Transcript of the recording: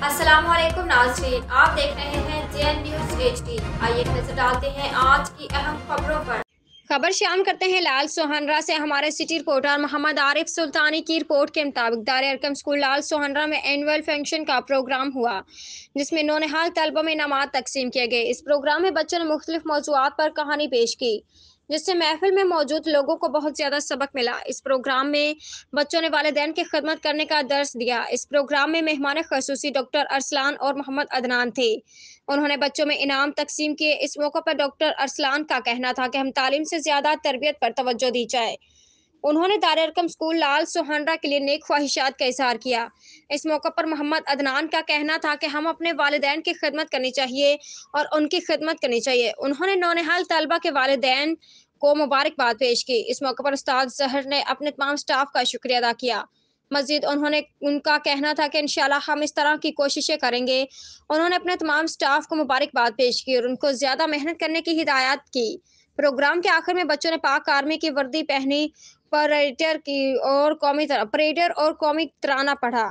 अस्सलाम वालेकुम नाज़रीन, आप देख रहे हैं JN न्यूज़ HD। आइए नजर डालते हैं आज की अहम खबरों पर। खबर शाम करते हैं लाल सोहनरा से। हमारे सिटी रिपोर्टर मोहम्मद आरिफ सुल्तानी की रिपोर्ट के मुताबिक दार अरकम स्कूल लाल सोहनरा में एनुअल फंक्शन का प्रोग्राम हुआ, जिसमें नौनिहाल तलबा में इनामात तकसीम किए गए। इस प्रोग्राम में बच्चों ने मुख्तलिफ मौज़ूआत पर कहानी पेश की, जिससे महफिल में मौजूद लोगों को बहुत ज़्यादा सबक मिला। इस प्रोग्राम में बच्चों ने वालिदैन की खिदमत करने का दर्स दिया। इस प्रोग्राम में मेहमान खसूसी डॉक्टर अरसलान और मोहम्मद अदनान थे। उन्होंने बच्चों में इनाम तकसीम किए। इस मौके पर डॉक्टर अरसलान का कहना था कि हम तालीम से ज़्यादा तरबियत पर तवज्जो दी जाए। उन्होंने दार अरकम स्कूल लाल सोहनरा के लिए नेक ख्वाहिशात का इजहार किया। इस मौके पर मोहम्मद अदनान का कहना था कि हम अपने वालिदैन की खिदमत करनी चाहिए और उनकी खिदमत करनी चाहिए। उन्होंने नौनिहाल तलबा के वालिदैन को मुबारकबाद पेश की। इस मौके पर उस्ताद जहर ने अपने तमाम स्टाफ का शुक्रिया अदा किया। मजीद उन्होंने उनका कहना था कि इंशाल्लाह हम इस तरह की कोशिशें करेंगे। उन्होंने अपने तमाम स्टाफ को मुबारकबाद पेश की और उनको ज़्यादा मेहनत करने की हिदायत की। प्रोग्राम के आखिर में बच्चों ने पाक आर्मी की वर्दी पहनी, परेडर और कौमी तराना पढ़ा।